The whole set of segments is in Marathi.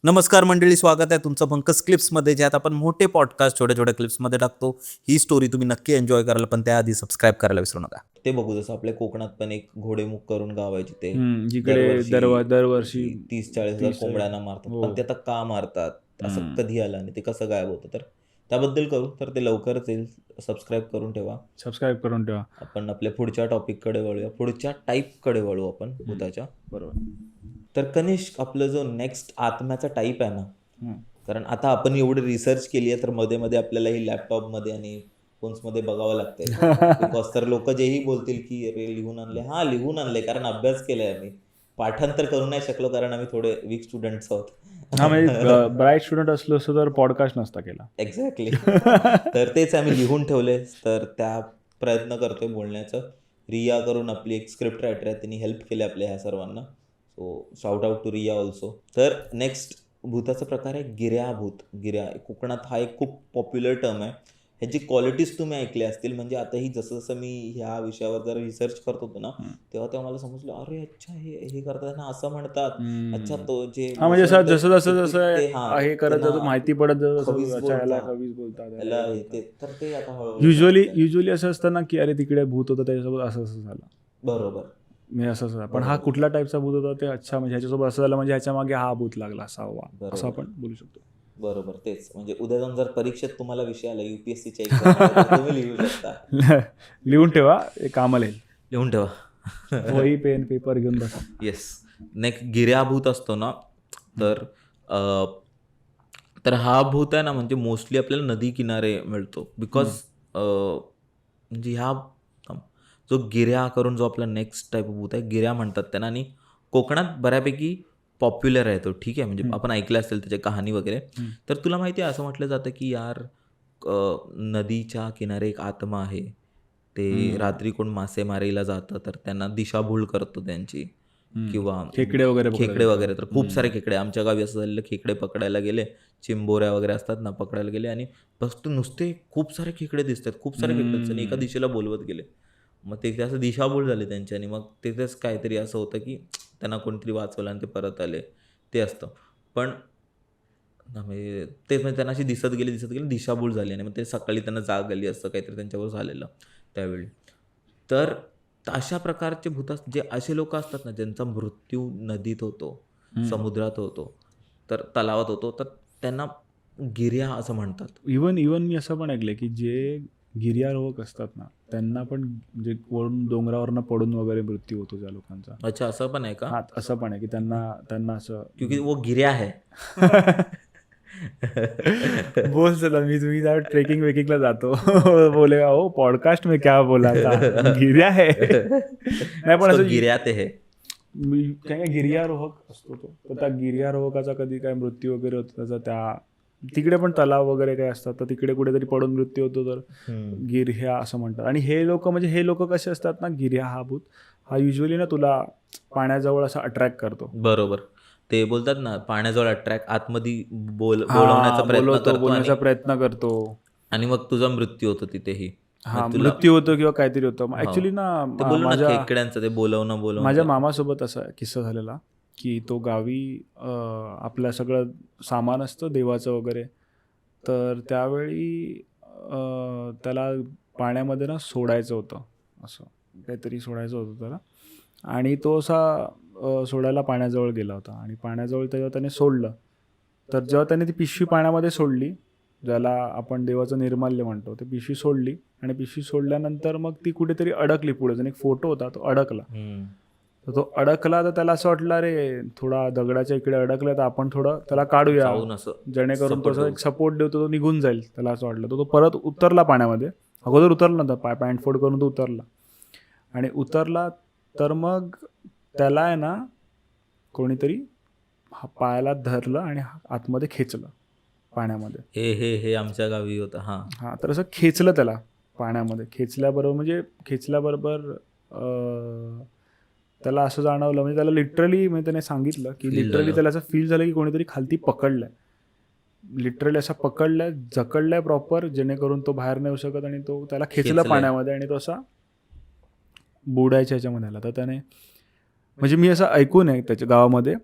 नमस्कार मंडळी, स्वागत आहे तुमचं पंकज क्लिप्समध्ये, ज्यात आपण मोठे पॉडकास्ट छोट्या छोट्या क्लिप्समध्ये टाकतो. ही स्टोरी तुम्ही नक्की एन्जॉय कराल, पण त्याआधी सबस्क्राईब करायला विसरू नका. ते बघू, जसं आपल्या कोकणात पण एक घोडेमुख करून गाव आहे जिथे जिकडे दरवर्षी 30-40 हजार 30 कोंबड्यांना मारतात. हो. पण ते आता का मारतात, असं कधी आलं आणि ते कसं गायब होतं, तर त्याबद्दल करू. तर ते लवकरच येईल. सबस्क्राईब करून ठेवा. सबस्क्राईब करून ठेवा. आपण आपल्या पुढच्या टॉपिककडे वळूया, पुढच्या टाईपकडे वळू आपण भूताच्या. बरोबर. तर कनिष्क, आपलं जो नेक्स्ट आत्म्याचा टाईप आहे ना, हम्म. कारण आता आपण एवढी रिसर्च केली आहे, तर मध्ये मध्ये आपल्याला ही लॅपटॉपमध्ये आणि फोन्समध्ये बघावं लागतंय. बिकॉज तर लोक जेही बोलतील की अरे लिहून आणले, हां लिहून आणले, कारण अभ्यास केलाय आम्ही. पाठांतर करू नाही शकलो कारण आम्ही थोडे वीक स्टुडंट्स आहोत. हा, म्हणजे ब्राईट स्टुडंट असलो असतो तर पॉडकास्ट नसता केला. एक्झॅक्टली. तर तेच आम्ही लिहून ठेवले, तर त्या प्रयत्न करतोय बोलण्याचं. रिया करून आपली एक स्क्रिप्ट रायटर आहे, त्यांनी हेल्प केली आपल्या ह्या सर्वांना. So shout out to Riya also. तर नेक्स्ट भूताचा प्रकार आहे गिर्याभूत. गिर्या कोकणात हा एक खूप पॉप्युलर टर्म आहे. ह्याची क्वालिटीज तुम्ही ऐकल्या असतील. म्हणजे आताही जसं जसं मी ह्या विषयावर जर रिसर्च करत होतो ना, तेव्हा तेव्हा मला समजलं, अरे अच्छा हे करताना असं म्हणतात. अच्छा, तो जे हा, म्हणजे जसं जसं हे करत त्यांना जातो, माहिती पडत जातो, खवीज बोलतात. खवीज बोलतात. याला तर ते आता हळूहळू युजली असं असतं ना की अरे तिकडे भूत होतं, त्याच्यासोबत असं झालं. बरोबर. मी असं पण हा कुठल्या टाईपचा भूत होता ते, अच्छा म्हणजे ह्याच्यासोबत असं झालं म्हणजे ह्याच्या मागे हा भूत लागला असावा, असं आपण बोलू शकतो. बरोबर. तेच म्हणजे उद्या जाऊन जर परीक्षेत तुम्हाला विषय आला UPSCच्या एक्झाम, तुम्ही लिहू शकता. लिहून ठेवा, एक कामाला येईल. लिहून ठेवा. वही पेन पेपर घेऊन बसा. येस. नेक्स्ट गिर्याभूत असतो ना, तर हा भूत आहे ना, म्हणजे मोस्टली आपल्याला नदी किनारे मिळतो. बिकॉज म्हणजे ह्या जो गिर्या करून जो आपला नेक्स्ट टाईप भूत आहे, गिर्या म्हणतात त्यांना, आणि कोकणात बऱ्यापैकी पॉप्युलर आहे तो. ठीक आहे, म्हणजे आपण ऐकलं असेल त्याच्या कहाणी वगैरे. तर तुला माहिती आहे, असं म्हटलं जातं की यार नदीच्या किनारे एक आत्मा आहे, ते रात्री कोण मासेमारीला जातं तर त्यांना दिशाभूल करतो त्यांची, किंवा खेकडे वगैरे. तर खूप सारे खेकडे आमच्या गावी असं झालेलं, खेकडे पकडायला गेले, चिंबोऱ्या वगैरे असतात ना, पकडायला गेले आणि फक्त नुसते खूप सारे खेकडे दिसतात, खूप सारे खेकडे, आणि एका दिशेला बोलवत गेले. मग ते असं दिशाभूल झाले त्यांची, आणि मग तिथेच काहीतरी असं होतं की त्यांना कोणतरी वाचवलं आणि ते परत आले, ते असतं. पण म्हणजे तेच, म्हणजे त्यांना अशी दिसत गेली दिशाभूल झाली, आणि मग ते सकाळी त्यांना जाग आली, असं काहीतरी त्यांच्यावर झालेलं त्यावेळी. तर अशा प्रकारचे भूत जे असे लोक असतात ना, ज्यांचा मृत्यू नदीत होतो, समुद्रात होतो, तर तलावात होतो, तर त्यांना गिर्या असं म्हणतात. इवन मी असं पण ऐकलंय की जे गिर्यारोहक असतात ना, त्यांना पण म्हणजे वरून डोंगरावरनं पडून वगैरे मृत्यू होतो त्या लोकांचा. अच्छा, असं पण आहे का? हा, असं पण आहे की त्यांना असं क्योंकि वो गिर्या है. बोल चला, तुम्ही त्या ट्रेकिंग वेकिंगला जातो. बोलेगा हो पॉडकास्ट में क्या बोला था, गिर्या है. नाही पण असं गिर्यात है. काय गिर्यारोहक असतो तो, तर त्या गिर्यारोहकाचा कधी काय मृत्यू वगैरे होतो त्याचा, त्या तिकडे पण तलाव वगैरे काय असतात, तर तिकडे कुठेतरी पडून मृत्यू होतो, तर गिर्या असं म्हणतात. आणि हे लोक कसे असतात ना, गिर्या हा भूत हा युजली ना तुला पाण्याजवळ असं अट्रॅक्ट करतो. बरोबर. ते बोलतात ना, पाण्याजवळ अट्रॅक्ट, आतमध्ये बोलवण्याचा प्रयत्न करतो आणि मग तुझा मृत्यू होतो तिथेही. हा, मृत्यू होतो किंवा काहीतरी होतं. ऍक्च्युली ना, ते बोलू ना, खेकड्यांचं ते बोलवणं माझ्या मामासोबत असा किस्सा झालेला की तो गावी आपलं सगळं सामान असतं देवाचं वगैरे, तर त्यावेळी त्याला पाण्यामध्ये ना सोडायचं होतं, असं काहीतरी सोडायचं होतं त्याला, आणि तो असा सोडायला पाण्याजवळ गेला होता, आणि पाण्याजवळ तेव्हा त्याने सोडलं, तर जेव्हा त्याने ती पिशवी पाण्यामध्ये सोडली, ज्याला आपण देवाचं निर्माल्य म्हणतो, ती पिशवी सोडली, आणि पिशवी सोडल्यानंतर मग ती कुठेतरी अडकली. पुढे एक फोटो होता, तो अडकला. तर तो अडकला, तर त्याला असं वाटलं अरे थोडा दगडाच्या इकडे अडकला, तर आपण थोडं त्याला काढूया, जेणेकरून तो एक सपोर्ट देतो, तो निघून जाईल, त्याला असं वाटलं. तो परत उतरला पाण्यामध्ये. अगोदर उतरला नव्हता, पॅन्ट फोड करून तो उतरला, आणि उतरला तर मग त्याला आहे ना कोणीतरी पायाला धरलं आणि आतमध्ये खेचलं पाण्यामध्ये. हे आमच्या गावी होतं. हा, तर असं खेचलं त्याला पाण्यामध्ये. खेचल्याबरोबर त्याला असं जाणवलं, म्हणजे त्याला लिटरली, म्हणजे त्याने सांगितलं की लिटरली त्याला असं फील झालं की कोणीतरी खालती पकडलंय, लिटरली असं पकडलंय, जकडलंय प्रॉपर, जेणेकरून तो बाहेर नाही येऊ शकत, आणि तो त्याला खेचलं पाण्यामध्ये, आणि तो असा बुडायच्या ह्याच्यामध्ये आला. तर त्याने, म्हणजे मी असं ऐकून आहे त्याच्या गावामध्ये,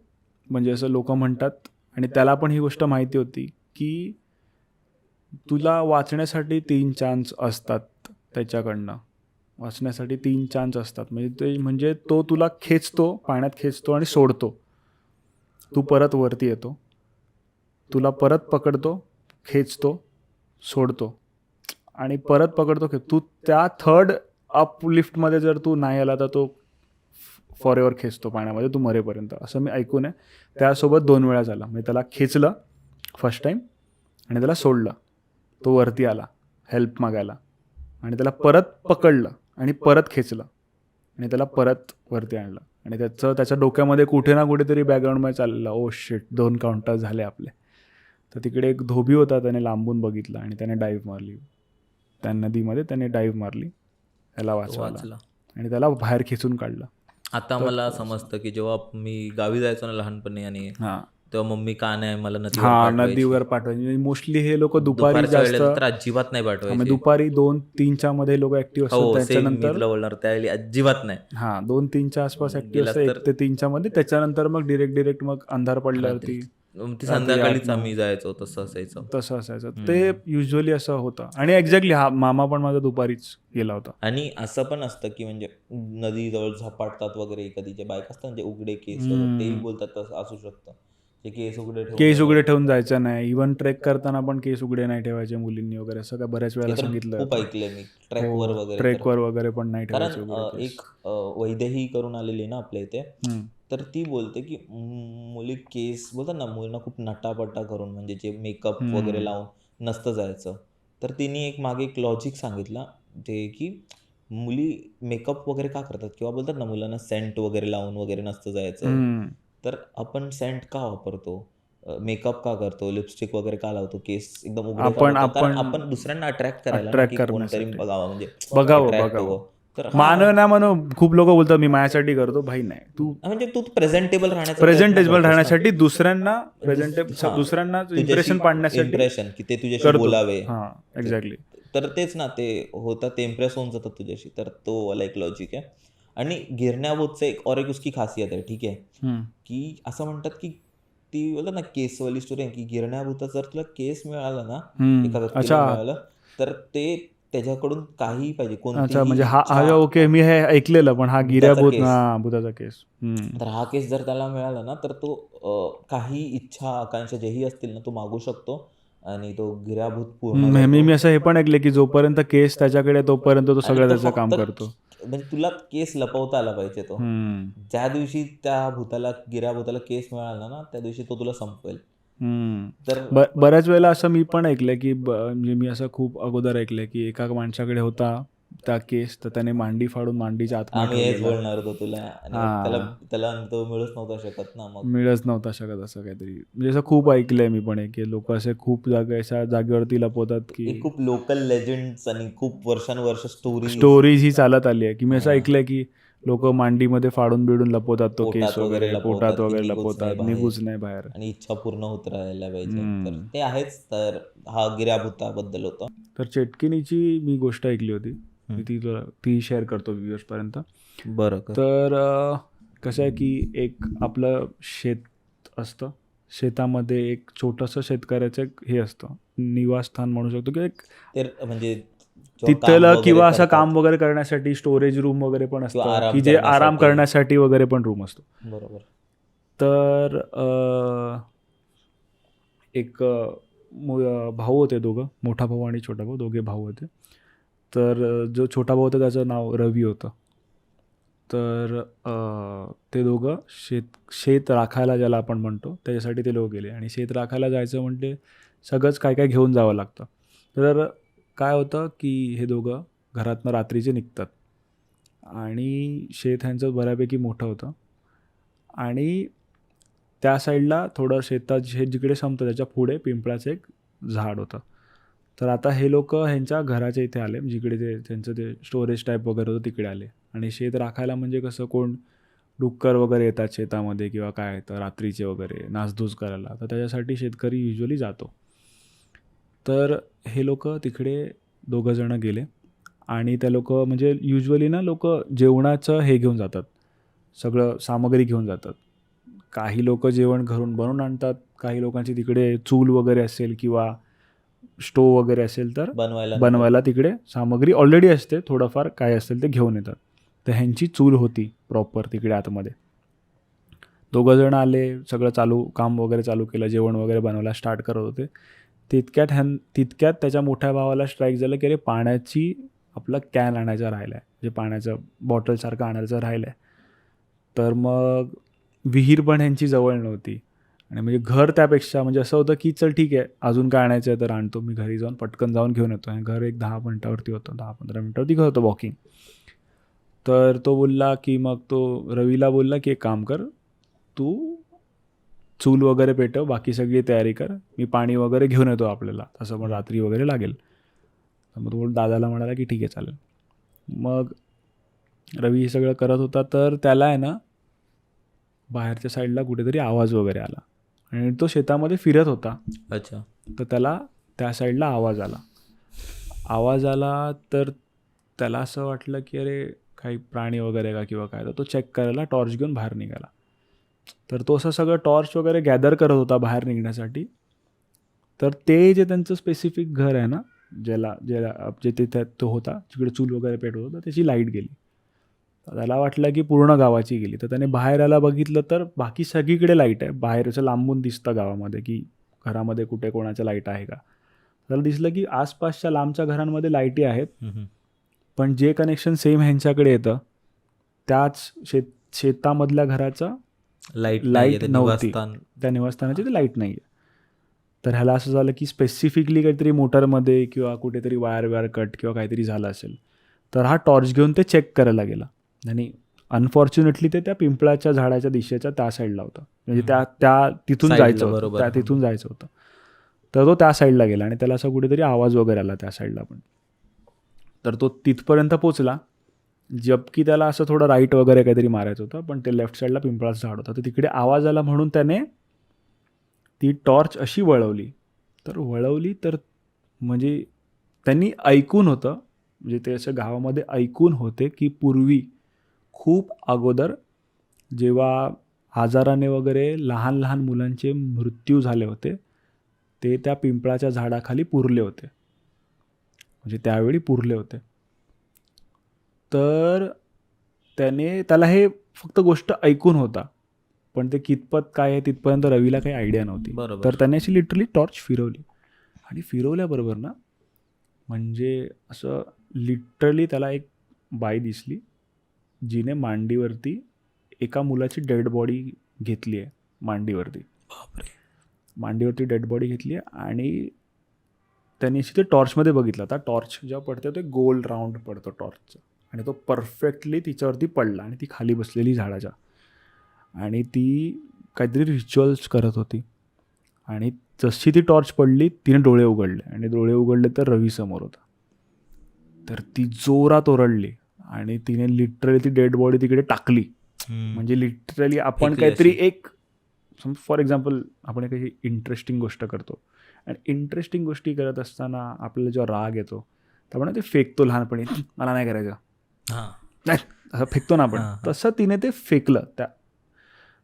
म्हणजे असं लोक म्हणतात, आणि त्याला पण ही गोष्ट माहिती होती की तुला वाचण्यासाठी 3 चान्स असतात त्याच्याकडनं. वाचण्यासाठी 3 चान्स असतात. म्हणजे तो तुला खेचतो, पाण्यात खेचतो आणि सोडतो. तू परत वरती येतो. तुला परत पकडतो, खेचतो, सोडतो आणि परत पकडतो, तू त्या थर्ड अपलिफ्टमध्ये जर तू नाही आला तर तो फॉर एव्हर खेचतो पाण्यामध्ये तू मरेपर्यंत. असं मी ऐकून आहे. त्यासोबत 2 वेळा झाला. म्हणजे त्याला खेचलं फर्स्ट टाईम आणि त्याला सोडलं. तो वरती आला हेल्प मागायला आणि त्याला परत पकडलं आणि परत खेचलं आणि त्याला परत वरती आणलं आणि त्याच्या डोक्यामध्ये कुठे ना कुठेतरी बॅकग्राऊंडमध्ये चाललेलं, ओ शिट 2 काउंटर झाले आपले. तर तिकडे एक धोबी होता, त्याने लांबून बघितलं आणि त्याने डाईव्ह मारली. त्या नदीमध्ये त्याने डाईव्ह मारली त्याला वाचवायला आणि त्याला बाहेर खेचून काढलं. आता मला समजतं की जेव्हा मी गावी जायचो ना लहानपणी आणि हां तेव्हा मम्मी का नाही मला नदीवर पाठवायची. मोस्टली हे लोक दुपारी जास्त, तर अजिबात नाही पाठवायचे. दुपारी 2-3च्या मध्ये लोक ऍक्टिव्ह असतात. त्याच्यानंतर बोलणार त्यावेळी अजिबात नाही. 2-3च्या आसपास ऍक्टिव्ह असतात, 1 ते 3च्या मध्ये. त्याच्यानंतर मग डिरेक्ट मग अंधार पडल्यावरती संध्याकाळीच आम्ही जायचो. तसं असायचं ते युजली असं होतं. आणि एक्झॅक्टली हा मामा पण माझा दुपारीच गेला होता. आणि असं पण असतं की म्हणजे नदी जवळ झपाटतात वगैरे, कधी जे बाईक असतात म्हणजे उघडे केस तेही बोलतात तसं असू शकतं. केस उघडे ठेवून जायचं नाही. इव्हन ट्रेक करताना पण केस उघडे नाही ठेवायचे मुलींनी वगैरे, असं काय बऱ्याच वेळेला सांगितलं. खूप ऐकलंय मी ट्रेकवर वगैरे पण नाही ठेवायचे. कारण एक वैद्यही करून आलेली ना आपल्या इथे, तर ती बोलते की मुली केस बोलतात ना, मुलींना खूप नटापटा करून म्हणजे जे मेकअप वगैरे लावून नसतं जायचं. तर तिने मागे एक लॉजिक सांगितला ते की मुली मेकअप वगैरे का करतात, किंवा बोलतात ना मुलांना सेंट वगैरे लावून वगैरे नसतं जायचं. तर आपण सेंट का वापरतो, मेकअप का करतो, लिपस्टिक वगैरे का लावतो, केस एकदम उघडे आपण दुसऱ्यांना अट्रॅक्ट करायला, कोणतरी बघावं म्हणजे बघावं. म्हणू खूप लोक बोलतात मी माझ्यासाठी करतो. भाई नाही, तू म्हणजे तू प्रेझेंटेबल राहण्यासाठी दुसऱ्यांना इम्प्रेशन पाडण्यासाठी की ते तुझ्याशी बोलावे. एक्झॅक्टली. तर तेच ना, ते होतात, ते इम्प्रेस होऊन जातात तुझ्याशी. तर तो वाला एक लॉजिक आहे. आणि गिरण्याभूतचं एक उसकी खासियत आहे, ठीक आहे, की असं म्हणतात की ती बोलतात ना केसवाली स्टोरी आहे, की गिरण्याभूत जर तुला केस मिळाला ना, एका व्यक्तीला मिळालं, तर ते त्याच्याकडून काही पाहिजे, कोणती म्हणजे ओके, मी हे ऐकलेलं, पण हा गिर्याभूत भूताचा केस. तर हा केस जर त्याला मिळाला ना, तर तो काही इच्छा आकांक्षा जेही असतील ना, तो मागू शकतो आणि तो गिर्याभूत पूर्ण. मी असं हे पण ऐकले की जोपर्यंत केस त्याच्याकडे तोपर्यंत तो सगळं त्याचं काम करतो. म्हणजे तुला केस लपवता आला पाहिजे. तो ज्या दिवशी त्या गिर्याभूताला केस मिळाला ना, त्या दिवशी तो तुला संपवेल. तर बऱ्याच वेळेला असं मी पण ऐकलंय की म्हणजे मी असं खूप अगोदर ऐकलंय की एका माणसाकडे होता त्या केस, तर त्याने मांडी फाडून मांडीच्या आतमध्ये हेच बोलणार होतो तुला. त्याला तो मिळूच नव्हता शकत ना, मग मिळच नव्हता शकत असं काहीतरी. म्हणजे असं खूप ऐकलंय मी पण की लोक असे खूप अशा जागेवरती लपवतात की खूप लोकल लेजेंड्स आणि खूप वर्षानुवर्ष स्टोरीज ही चालत आली आहे. की मी असं ऐकलंय की लोक मांडीमध्ये फाडून बिडून लपवतात तो केस वगैरे, पोटात वगैरे लपवतात, निघूच नाही बाहेर, आणि इच्छा पूर्ण होत राहायला पाहिजे. तर ते आहेच. तर हा गिर्याभूताबद्दल होता. तर चेटकिनीची मी गोष्ट ऐकली होती, ती शेअर करतो व्ह्युअर्स पर्यंत. बरं. तर कसं आहे की एक आपलं शेत असतं, शेतामध्ये एक छोटंसं शेतकऱ्याचं एक हे असतं, निवासस्थान म्हणू शकतो की एक, म्हणजे तिथलं किंवा असं काम वगैरे करण्यासाठी स्टोरेज रूम वगैरे पण असतं, की जे आराम करण्यासाठी वगैरे पण रूम असतो. बरोबर. तर एक भाऊ होते दोघं, मोठा भाऊ आणि छोटा भाऊ, दोघे भाऊ होते. तर जो छोटा भाऊ होता त्याचं नाव रवी होतं. तर ते दोघं शेत राखायला ज्याला आपण म्हणतो त्याच्यासाठी ते लोक गेले. आणि शेत राखायला जायचं म्हणजे सगळंच काय काय घेऊन जावं लागतं. तर काय होतं की हे दोघं घरातनं रात्रीचे निघतात आणि शेत ह्यांचं बऱ्यापैकी मोठं होतं आणि त्या साईडला थोडं शेत जिकडे संपतं त्याच्या पुढे पिंपळाचं एक झाड होतं. तर आता हे लोक ह्यांच्या घराच्या इथे आले, जिकडे त्यांचं ते स्टोरेज टाईप वगैरे होतं तिकडे आले. आणि शेत राखायला म्हणजे कसं, कोण डुक्कर वगैरे येतात शेतामध्ये किंवा काय येतं रात्रीचे वगैरे नासधूस करायला, तर त्याच्यासाठी शेतकरी युजली जातो. तर हे लोक तिकडे दोघंजणं गेले आणि त्या लोक म्हणजे युजली ना लोक जेवणाचं हे घेऊन जातात, सगळं सामग्री घेऊन जातात. काही लोक जेवण घरून बनवून आणतात, काही लोकांची तिकडे चूल वगैरे असेल किंवा स्टोव वगैरे असेल तर बनवायला तिकडे सामग्री ऑलरेडी असते, थोडंफार काय असेल ते घेऊन येतात. तर ह्यांची चूल होती प्रॉपर तिकडे आतमध्ये. दोघंजण आले, सगळं काम वगैरे चालू केलं, जेवण वगैरे बनवायला स्टार्ट करत होते. तितक्यात त्याच्या मोठ्या भावाला स्ट्राईक झालं की अरे पाण्याची आपला कॅन आणायचा राहिला आहे, म्हणजे पाण्याचं बॉटलसारखं आणायचं राहिलं आहे. तर मग विहीर पण ह्यांची जवळ नव्हती आणि म्हणजे घर त्यापेक्षा म्हणजे असं होतं की चल ठीक आहे, अजून काय आणायचं आहे तर आणतो, मी घरी जाऊन पटकन जाऊन घेऊन येतो. आणि घर एक 10 मिनटावरती होतं, 10-15 मिनटावरती घर होतं वॉकिंग. तर तो बोलला की मग तो रवीला बोलला की एक काम कर, तू चूल वगैरे पेटव, बाकी सगळी तयारी कर, मी पाणी वगैरे घेऊन येतो आपल्याला, तसं पण रात्री वगैरे लागेल. तर मग तो दादाला म्हणाला की ठीक आहे चालेल. मग रवी हे सगळं करत होता, तर त्याला आहे ना बाहेरच्या साईडला कुठेतरी आवाज वगैरे आला आणि तो शेतामध्ये फिरत होता. अच्छा. तर त्याला त्या साईडला आवाज आला तर त्याला असं वाटलं की अरे काही प्राणी वगैरे का किंवा काय. तर तो चेक करायला टॉर्च घेऊन बाहेर निघाला. तर तो असं सगळं टॉर्च वगैरे गॅदर करत होता बाहेर निघण्यासाठी. तर ते जे त्यांचं स्पेसिफिक घर आहे ना, ज्याला जे तिथे तो होता, जिकडे चूल वगैरे पेटवत होता, त्याची लाईट गेली. त्याला वाटलं की पूर्ण गावाची गेली. तर त्याने बाहेर यायला बघितलं तर बाकी सगळीकडे लाईट आहे. बाहेरचं लांबून दिसतं गावामध्ये की घरामध्ये कुठे कोणाच्या लाईट आहे का. त्याला दिसलं की आसपासच्या लांबच्या घरांमध्ये लाईटी आहेत, पण जे कनेक्शन सेम ह्यांच्याकडे येतं त्याच शेतामधल्या घराचा लाईट नव्हती, त्या निवासस्थानाची ते लाईट नाही आहे. तर ह्याला असं झालं की स्पेसिफिकली काहीतरी मोटरमध्ये किंवा कुठेतरी वायर कट किंवा काहीतरी झालं असेल. तर हा टॉर्च घेऊन ते चेक करायला गेला आणि अनफॉर्च्युनेटली ते त्या पिंपळाच्या झाडाच्या दिशेच्या त्या साईडला होतं, म्हणजे त्या तिथून जायचं होतं, तिथून जायचं होतं. तर तो त्या साईडला गेला आणि त्याला असं कुठेतरी आवाज वगैरे आला त्या साईडला पण. तर तो तिथपर्यंत पोचला, जबकी त्याला असं थोडं राईट वगैरे काहीतरी मारायचं होतं, पण ते लेफ्ट साईडला पिंपळाचं झाड होतं. तर तिकडे आवाज आला म्हणून त्याने ती टॉर्च अशी वळवली तर म्हणजे त्यांनी ऐकून होतं, म्हणजे ते असं गावामध्ये ऐकून होते की पूर्वी खूप अगोदर जेव्हा आजाराने वगैरे लहान लहान मुलांचे मृत्यू झाले होते, ते त्या पिंपळाच्या झाडाखाली पुरले होते, म्हणजे त्यावेळी पुरले होते. तर त्याला हे फक्त गोष्ट ऐकून होता, पण ते कितपत काय आहे तिथपर्यंत रवीला काही आयडिया नव्हती. तर त्याने अशी लिटरली टॉर्च फिरवली आणि फिरवल्याबरोबर ना, म्हणजे असं लिटरली त्याला एक बाई दिसली, जिने मांडीवरती एका मुलाची डेड बॉडी घेतली आहे. मांडीवरती डेड बॉडी घेतली आहे आणि त्यांनी अशी ते टॉर्चमध्ये बघितलं. आता टॉर्च जेव्हा पडतं ते गोल राऊंड पडतो टॉर्चचं, आणि तो परफेक्टली तिच्यावरती पडला आणि ती खाली बसलेली झाडाच्या, आणि ती काहीतरी रिच्युअल्स करत होती. आणि जशी ती टॉर्च पडली तिने डोळे उघडले तर रवी समोर होता. तर ती जोरात ओरडली आणि तिने लिटरली ती डेड बॉडी तिकडे टाकली. म्हणजे लिटरली आपण काहीतरी एक फॉर एक्झाम्पल आपण एक काही इंटरेस्टिंग गोष्ट करतो, आणि इंटरेस्टिंग गोष्टी करत असताना आपल्याला जेव्हा राग येतो तर आपण ते फेकतो लहानपणी, मला नाही करायचं, नाही असं फेकतो ना आपण, तसं तिने ते फेकलं त्या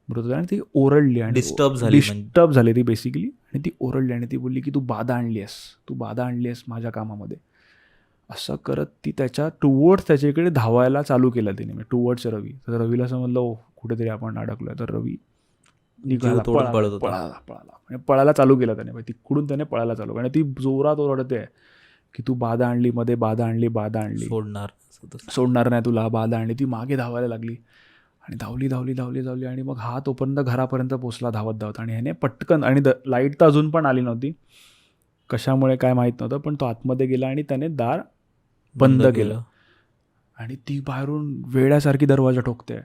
मृतदेहाने. ती ओरडली आणि डिस्टर्ब झाली ती बेसिकली, आणि ती ओरडली आणि ती बोलली की तू बाधा आणली आहेस माझ्या कामामध्ये. असं करत ती त्याच्याकडे धावायला चालू केलं तिने, म्हणजे टुवर्ड्स रवी. तर रवीला समजलं कुठेतरी आपण अडकलोय. तर रवी निघाला, पळायला चालू केलं त्याने. तिकडून त्याने पळायला चालू, आणि ती जोरात ओरडते की तू बाधा आणली, सोडणार नाही तुला, बाधा आणली. ती मागे धावायला लागली आणि धावली आणि मग हा तोपर्यंत घरापर्यंत पोचला धावत, आणि ह्याने पटकन, आणि लाईट तर अजून पण आली नव्हती, कशामुळे काय माहीत नव्हतं, पण तो आतमध्ये गेला आणि त्याने दार बंद केलं. आणि ती बाहेरून वेड्यासारखी दरवाजा ठोकते,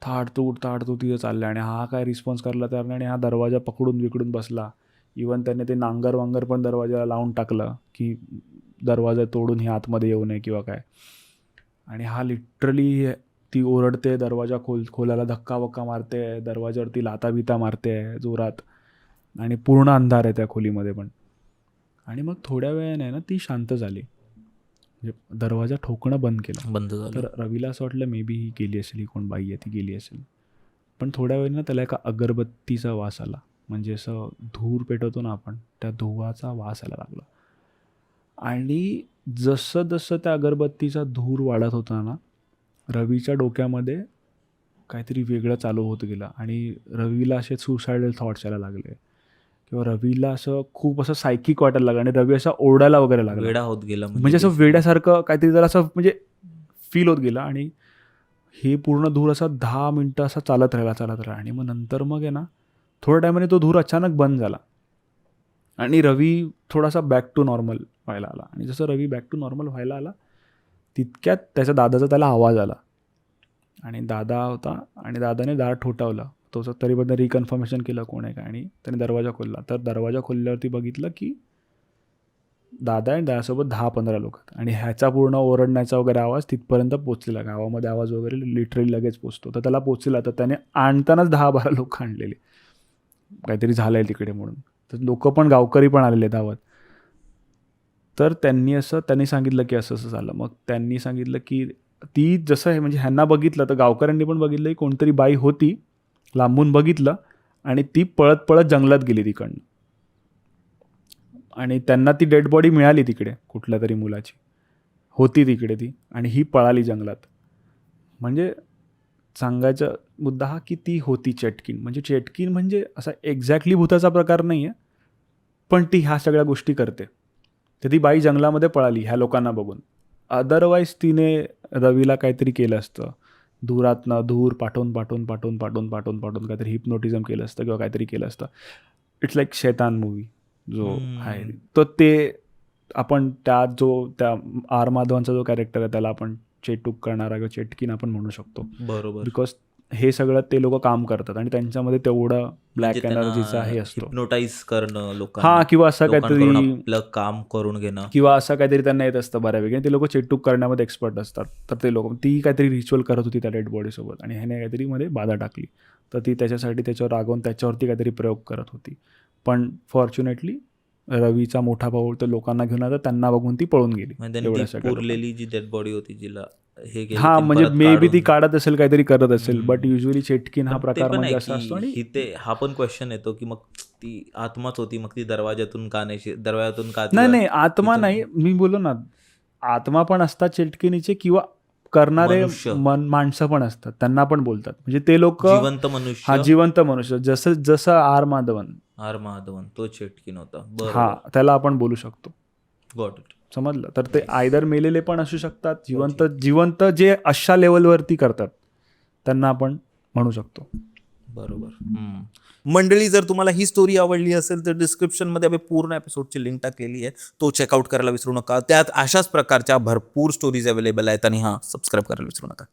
ताडतूड तिथं चाललं, आणि हा काय रिस्पॉन्स करला त्याने, आणि हा दरवाजा पकडून बसला. इवन त्याने ते नांगर पण दरवाजाला लावून टाकलं की दरवाजा तोडून ही आतमध्ये येऊ नये किंवा काय. आणि हा लिटरली ती ओरडते, दरवाजा खोलायला धक्का मारते, दरवाजावरती लाता मारते जोरात, आणि पूर्ण अंधार आहे त्या खोलीमध्ये पण. आणि मग थोड्या वेळाने ना ती शांत झाली, म्हणजे दरवाजा ठोकणं बंद झालं. तर रवीला असं वाटलं मे बी ही गेली असेल, ही कोण बाई आहे ती गेली असेल. पण थोड्या वेळाने त्याला एका अगरबत्तीचा वास आला, म्हणजे असं धूर पेटवतो ना आपण, त्या धुवाचा वास यायला लागला. आणि जसं जसं त्या अगरबत्तीचा धूर वाढत होता ना, रवीच्या डोक्यामध्ये काहीतरी वेगळं चालू होत गेलं आणि रवीला असे सुसायडल थॉट्स यायला लागले किंवा रवीला असं खूप असं सायकिक वाटायला लागलं आणि रवी असा ओरडायला वगैरे लागला, वेडा होत गेला म्हणजे असं वेड्यासारखं काहीतरी जरा असं म्हणजे फील होत गेलं. आणि हे पूर्ण धूर असा 10 मिनटं असा चालत राहिला आणि मग नंतर मग आहे ना थोड्या टायमाने तो धूर अचानक बंद झाला आणि रवी थोडासा बॅक टू नॉर्मल व्हायला आला. आणि जसं रवी बॅक टू नॉर्मल व्हायला आला तितक्यात त्याच्या दादाचा त्याला आवाज आला आणि दादा होता आणि दादाने दार ठोठावला. तो तरी पण रिकन्फर्मेशन केलं कोण आहे का, आणि त्याने दरवाजा खोलला. तर दरवाजा खोलल्यावरती बघितलं की दादा आणि दादासोबत 10-15 लोक आहेत आणि ह्याचा पूर्ण ओरडण्याचा वगैरे आवाज तिथपर्यंत पोचलेला. गावामध्ये आवाज वगैरे लिटरली लगेच पोचतो. तर त्याला पोचलेला, तर त्याने आणतानाच 10-12 लोक आणलेले, काहीतरी झालं आहे तिकडे म्हणून. तर लोक पण, गावकरी पण आलेले धावत. तर त्यांनी सांगितलं की असं असं झालं. मग त्यांनी सांगितलं की ती जसं आहे म्हणजे ह्यांना बघितलं, तर गावकऱ्यांनी पण बघितलं की कोणतरी बाई होती, लांबून बघितलं आणि ती पळत पळत जंगलात गेली तिकडनं. आणि त्यांना ती डेड बॉडी मिळाली तिकडे, कुठल्या तरी मुलाची होती तिकडे ती, आणि ही पळाली जंगलात. म्हणजे सांगायचा मुद्दा हा की ती होती चेटकीन. म्हणजे चेटकीन म्हणजे असा एक्झॅक्टली भूताचा प्रकार नाही आहे, पण ती ह्या सगळ्या गोष्टी करते. तर ती बाई जंगलामध्ये पळाली ह्या लोकांना बघून. अदरवाईज तिने रवीला काहीतरी केलं असतं, धुरातनं धूर पाठवून काहीतरी हिप्नोटिझम केलं असतं किंवा काहीतरी केलं असतं. इट्स लाईक शैतान मूवी जो आहे. तर ते आपण त्या आर माधवनचा जो कॅरेक्टर आहे त्याला आपण चेटूक करणारा किंवा चेटकीन आपण म्हणू शकतो. बरोबर. बिकॉज हे सगळं ते लोक काम करतात आणि त्यांच्यामध्ये तेवढं ब्लॅक एनर्जीचा हे असतो, हिप्नोटाईज करणं लोकांना, हा, किंवा असं काहीतरी आपलं काम करून घेणं, किंवा असं काहीतरी त्यांना येत असतं बऱ्यापैकी. ते लोक चेटूक करण्यामध्ये एक्सपर्ट असतात. तर ते लोक, ती काहीतरी रिच्युअल करत होती त्या डेड बॉडीसोबत आणि ह्याने काहीतरी मध्ये बाधा टाकली. तर ती त्याच्यासाठी त्याच्यावर रागवून त्याच्यावरती काहीतरी प्रयोग करत होती. पण फॉर्च्युनेटली रवीचा मोठा भाऊ तर लोकांना घेऊन आला, त्यांना बघून ती पळून गेली. पुरलेली जी डेड बॉडी होती जिला हे केलं, हा, ते म्हणजे परत मे बी ती काढून- काढत असेल, काहीतरी करत असेल. बट युजली चेटकीन हा पण ते प्रकार पण म्हणजे आहे असा असतो. की आणि इथे हा पण क्वेश्चन येतो की मग ती आत्माच होती, मग ती दरवाजातून का नाही, दरवाजातून का नाही, आत्मा नाही, मी बोललो ना, आत्मा पण असतात चेटकिनीचे किंवा करणारे मनुष्य. माणसं पण असतात, त्यांना पण बोलतात. म्हणजे ते लोक जिवंत मनुष्य. हा, जिवंत मनुष्य, जसं आर माधवन तो चेटकीन होता. बरोबर. हा, त्याला आपण बोलू शकतो. Got it. समजलं. तर ते आयदर मेलेले पण असू शकतात, जिवंत जे अशा लेवलवरती करतात त्यांना आपण म्हणू शकतो. बरोबर. मंडळी, जर तुम्हाला ही स्टोरी आवडली असेल तर डिस्क्रिप्शनमध्ये आम्ही पूर्ण एपिसोडची लिंक टाकलेली आहे, तो चेकआउट करायला विसरू नका. त्यात अशाच प्रकारच्या भरपूर स्टोरीज अवेलेबल आहेत आणि सबस्क्राईब करायला विसरू नका.